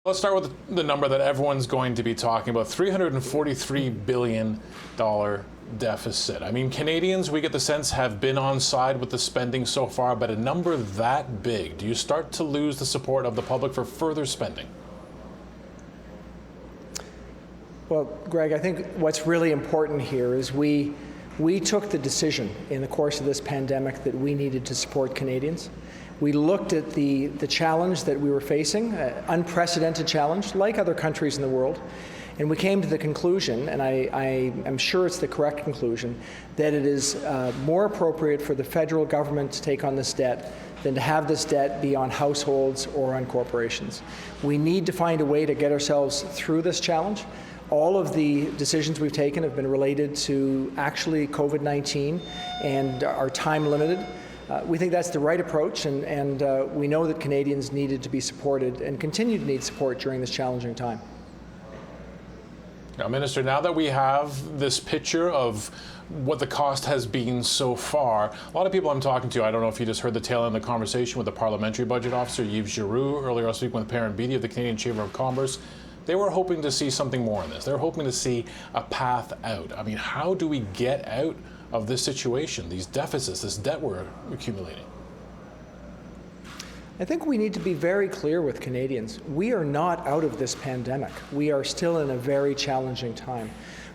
Let's start with the number that everyone's going to be talking about, $343 billion deficit. I mean, Canadians, we get the sense, have been on side with the spending so far, but a number that big, do you start to lose the support of the public for further spending? Well, Greg, I think what's really important here is we took the decision in the course of this pandemic that we needed to support Canadians. We looked at the challenge that we were facing, an unprecedented challenge, like other countries in the world, and we came to the conclusion, and I am sure it's the correct conclusion, that it is more appropriate for the federal government to take on this debt than to have this debt be on households or on corporations. We need to find a way to get ourselves through this challenge. All of the decisions we've taken have been related to actually COVID-19 and are time limited. We think that's the right approach, and we know that Canadians needed to be supported and continue to need support during this challenging time. Now, Minister, now that we have this picture of what the cost has been so far, a lot of people I'm talking to, I don't know if you just heard the tail end of the conversation with the Parliamentary Budget Officer, Yves Giroux, earlier last week with Perrin Beatty of the Canadian Chamber of Commerce. They were hoping to see something more in this. They were hoping to see a path out. I mean, how do we get out of this situation, these deficits, this debt we're accumulating? I think we need to be very clear with Canadians. We are not out of this pandemic. We are still in a very challenging time.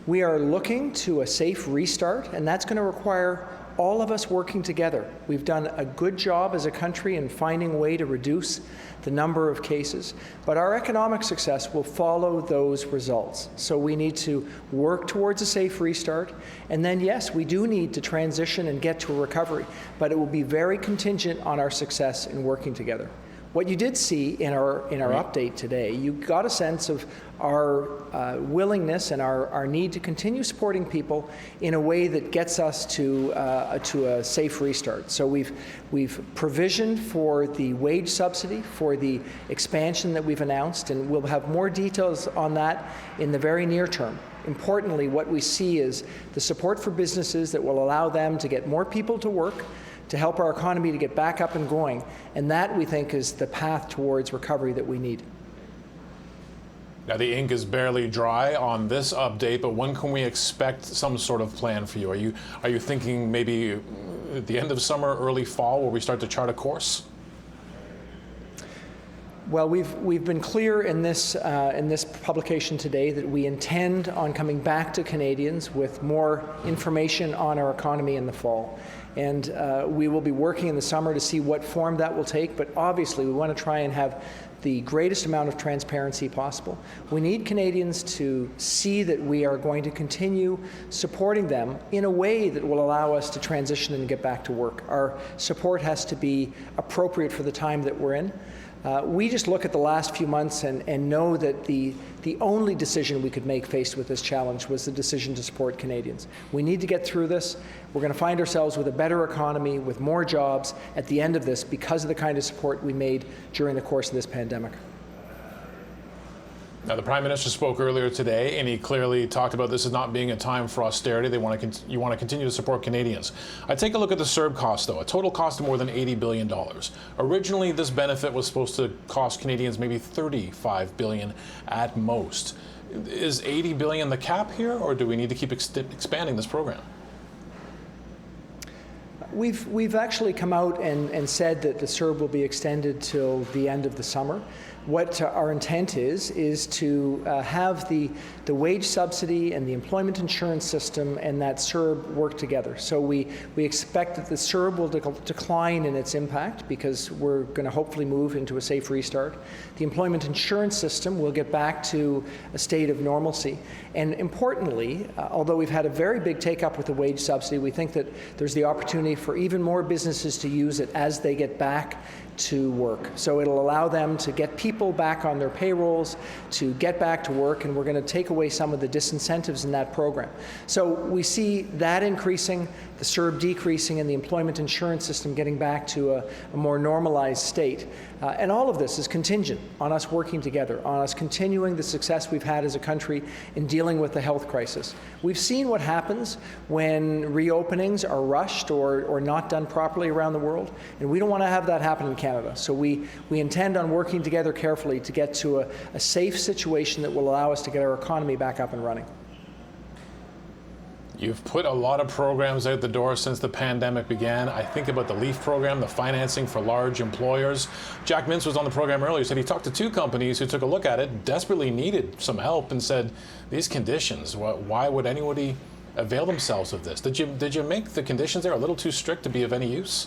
We are looking to a safe restart, and that's going to require all of us working together. We've done a good job as a country in finding a way to reduce the number of cases, but our economic success will follow those results. So we need to work towards a safe restart, and then yes, we do need to transition and get to a recovery, but it will be very contingent on our success in working together. What you did see in our update today, you got a sense of our willingness and our need to continue supporting people in a way that gets us to a safe restart. So we've provisioned for the wage subsidy, for the expansion that we've announced, and we'll have more details on that in the very near term. Importantly, what we see is the support for businesses that will allow them to get more people to work, to help our economy to get back up and going, and that, we think, is the path towards recovery that we need. Now, the ink is barely dry on this update, but when can we expect some sort of plan for you? Are you thinking maybe at the end of summer, early fall, where we start to chart a course? Well, we've been clear in this publication today that we intend on coming back to Canadians with more information on our economy in the fall. And we will be working in the summer to see what form that will take, but obviously we want to try and have the greatest amount of transparency possible. We need Canadians to see that we are going to continue supporting them in a way that will allow us to transition and get back to work. Our support has to be appropriate for the time that we're in. We just look at the last few months and know that the only decision we could make faced with this challenge was the decision to support Canadians. We need to get through this. We're going to find ourselves with a better economy, with more jobs at the end of this because of the kind of support we made during the course of this pandemic. Now, the Prime Minister spoke earlier today, and he clearly talked about this as not being a time for austerity. You want to continue to support Canadians. I take a look at the CERB cost, though, a total cost of more than $80 billion. Originally, this benefit was supposed to cost Canadians maybe $35 billion at most. Is $80 billion the cap here, or do we need to keep expanding this program? We've actually come out and said that the CERB will be extended till the end of the summer. What our intent is to have the wage subsidy and the employment insurance system and that CERB work together. So we expect that the CERB will decline in its impact because we're going to hopefully move into a safe restart. The employment insurance system will get back to a state of normalcy. And importantly, although we've had a very big take-up with the wage subsidy, we think that there's the opportunity for even more businesses to use it as they get back to work. So it'll allow them to get people back on their payrolls, to get back to work, and we're going to take away some of the disincentives in that program. So we see that increasing, the CERB decreasing, and the employment insurance system getting back to a more normalized state. And all of this is contingent on us working together, on us continuing the success we've had as a country in dealing with the health crisis. We've seen what happens when reopenings are rushed or not done properly around the world, and we don't want to have that happen in Canada. Canada. So we intend on working together carefully to get to a safe situation that will allow us to get our economy back up and running. You've put a lot of programs out the door since the pandemic began. I think about the LEAF program, the financing for large employers. Jack Mintz was on the program earlier. He said he talked to 2 companies who took a look at it, desperately needed some help, and said, these conditions, why would anybody avail themselves of this? Did you make the conditions there a little too strict to be of any use?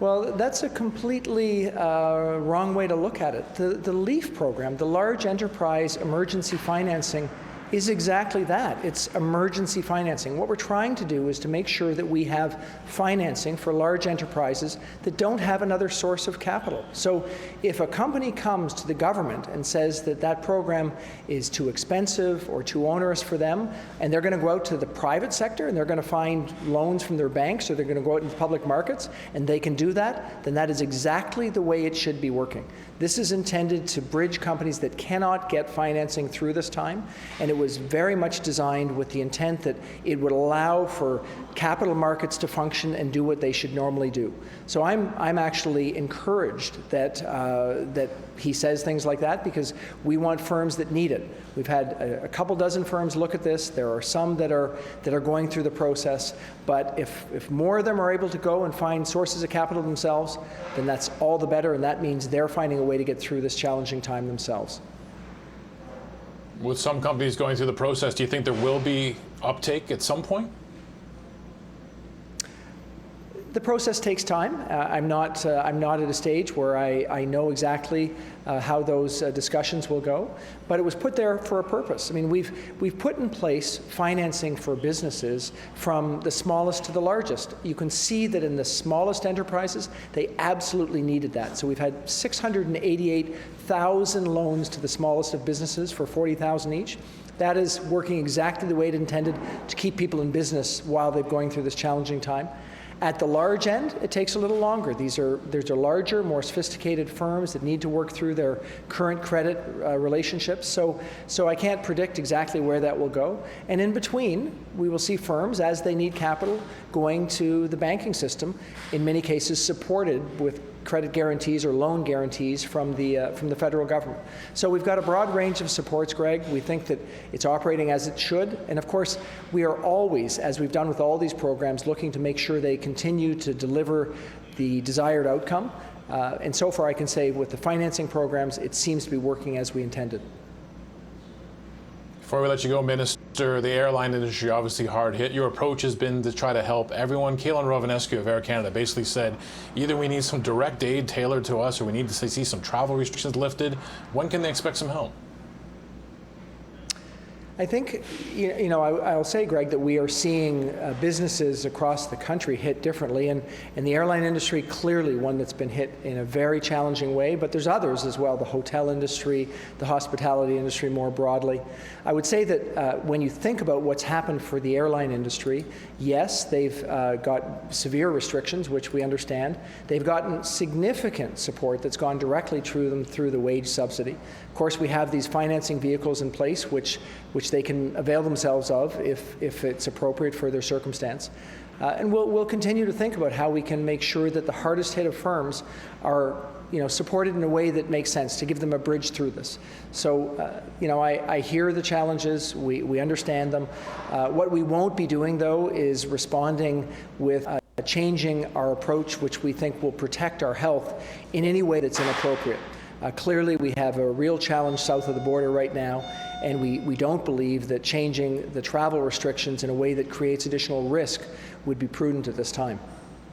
Well, that's a completely wrong way to look at it. The LEAF program, the Large Enterprise Emergency Financing, is exactly that. It's emergency financing. What we're trying to do is to make sure that we have financing for large enterprises that don't have another source of capital. So if a company comes to the government and says that that program is too expensive or too onerous for them, and they're going to go out to the private sector and they're going to find loans from their banks, or they're going to go out into public markets, and they can do that, then that is exactly the way it should be working. This is intended to bridge companies that cannot get financing through this time, and it was very much designed with the intent that it would allow for capital markets to function and do what they should normally do. So I'm actually encouraged that that he says things like that, because we want firms that need it. We've had a couple dozen firms look at this. There are some that are going through the process, but if more of them are able to go and find sources of capital themselves, then that's all the better, and that means they're finding a way to get through this challenging time themselves. With some companies going through the process, do you think there will be uptake at some point? The process takes time. I'm not at a stage where I know exactly how those discussions will go, but it was put there for a purpose. I mean, we've put in place financing for businesses from the smallest to the largest. You can see that in the smallest enterprises, they absolutely needed that. So we've had 688,000 loans to the smallest of businesses for $40,000 each. That is working exactly the way it intended to keep people in business while they're going through this challenging time. At the large end, it takes a little longer. These are larger, more sophisticated firms that need to work through their current credit relationships. So I can't predict exactly where that will go. And in between, we will see firms, as they need capital, going to the banking system, in many cases supported with credit guarantees or loan guarantees from the federal government. So we've got a broad range of supports, Greg. We think that it's operating as it should. And of course, we are always, as we've done with all these programs, looking to make sure they continue to deliver the desired outcome. And so far, I can say with the financing programs, it seems to be working as we intended. Before we let you go, Minister, the airline industry obviously hard hit. Your approach has been to try to help everyone. Kaylin Rovanescu of Air Canada basically said, either we need some direct aid tailored to us, or we need to see some travel restrictions lifted. When can they expect some help? I think, I'll say, Greg, that we are seeing businesses across the country hit differently, and the airline industry clearly one that's been hit in a very challenging way, but there's others as well, the hotel industry, the hospitality industry more broadly. I would say that when you think about what's happened for the airline industry, yes, they've got severe restrictions, which we understand. They've gotten significant support that's gone directly through them through the wage subsidy. Of course, we have these financing vehicles in place which they can avail themselves of if it's appropriate for their circumstance. And we'll continue to think about how we can make sure that the hardest hit of firms are supported in a way that makes sense to give them a bridge through this. So, I hear the challenges, we understand them. What we won't be doing, though, is responding with changing our approach, which we think will protect our health in any way that's inappropriate. Clearly, we have a real challenge south of the border right now, and we don't believe that changing the travel restrictions in a way that creates additional risk would be prudent at this time.